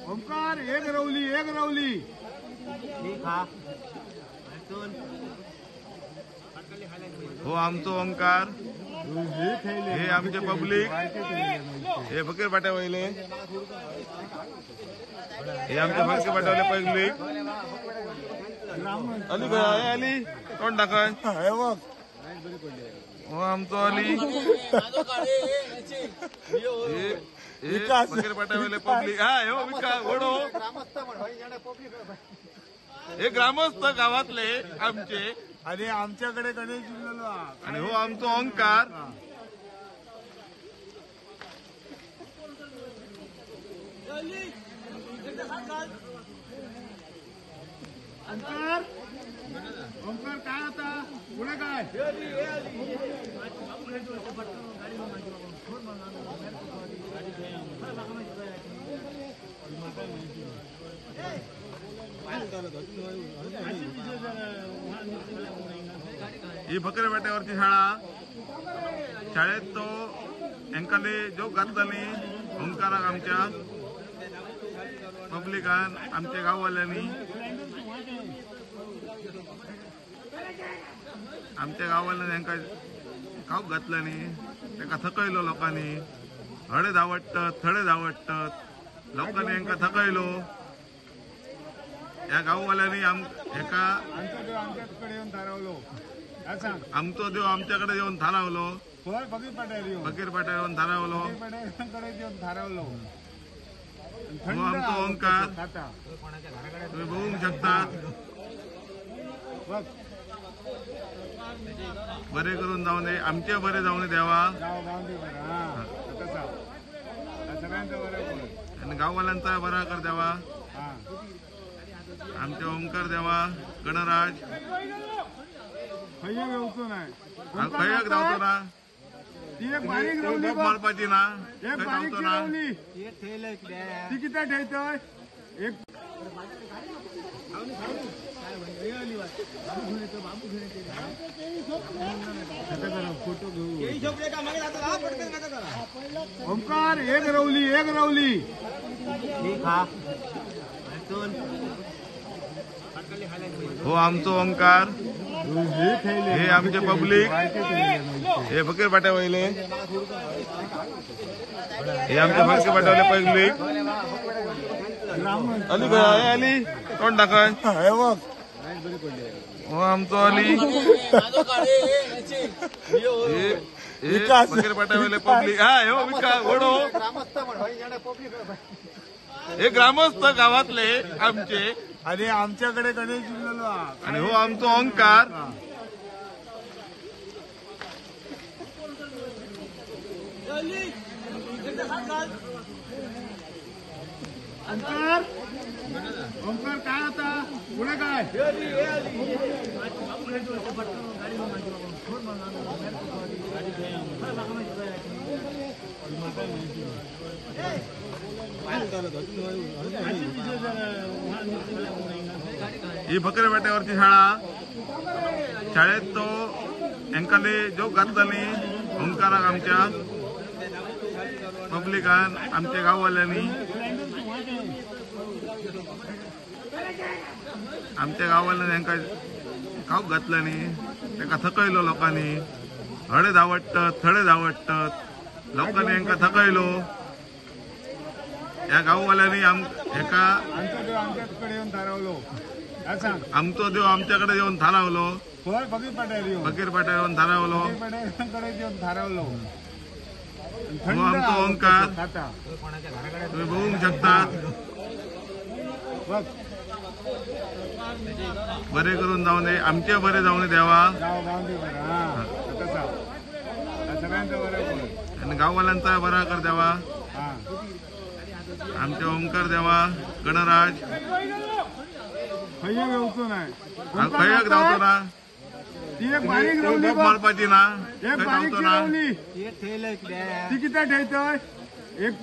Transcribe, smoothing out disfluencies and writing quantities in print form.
ओंकार एक रवली हो आमचो ओंकार हे आमचे पब्लिक हे फकीर पाट्या वयले हे आमचे फकीर पाट्यावले पब्लिक अली भाई अली कोण टाकाय हो आमचो अली हे फकीर पाट्यावले पब्लिक हा हो विकास ओढो हे ग्रामस्थ गावातले आमचे आणि आमच्याकडे गणेश जिल्ह्याला आणि हो आमचो ओंकार ओंकार काय आता पुढे काय ही फकीर पाट्यावरची शाळा शाळेत तो हेंकाले जो घातली ओंकाराक आमच्या पब्लिकान आमच्या गाववाल्यांनी हेंका खाऊक घातल्यानी तेका थकयलो लोकांनी हडे धावटतात थडे धावटतात लोकांनी हेंका थकयलो या गाववाल्यांनी हेका आमच्याकडे येऊन थारावलो आमचो देव आमच्याकडे येऊन थारावलो फकीर पाट्यार येऊन थारावलो येऊन थारावलो हो आमचो ओंकार तुम्ही बघू शकतात बरे करून जाऊ नये आमचे बरे जाऊ नये देवा आणि गाववाल्यांचा बरा कर द्यावा आमचे ओंकार देवा गणराज खयक धावतो ना मारपाची ना धावतो ना ती किती ठेवतोय एक ओंकार एक रवली हो आमचो ओंकार हे आमचे पब्लिक हे फकीर पाट्या वयले हे आमचे फकीर पाट्यावले पब्लिक अली भाई अली कोण टाकाय हो आमचो अली हे फकीर पाट्यावले पब्लिक हा हो विकास ओढो हे ग्रामस्थ गावातले आमचे आणि आमच्याकडे गणेश जिल्ह्याला आणि हो आमचो ओंकार ओंकार काय आता पुढे काय ही फकीर पाट्यावरची शाळा शाळेत तो हेंकाले जो घातली ओंकाराक आमच्या पब्लिकान आमच्या गाववाल्यांनी हेंका खाऊक घातल्यानी तेका थकयलो लोकांनी हडे धावटतात थडे धावटतात लोकांनी हेंका थकयलो या गाववाल्यांनी हेका आमच्याकडे येऊन थारावलो आमचो देव आमच्याकडे येऊन थारावलो फकीर पाट्यार येऊन थारावलो येऊन थारावलो हो आमचो ओंकार तुम्ही बघू शकतात बरे करून जाऊ नये आमचे बरे जाऊ नये देवा आणि गाववाल्यांचा बरा कर द्यावा आमचे ओंकार देवा गणराज खयक धावतो ना मारपाची ना ती किती ठेवतोय एक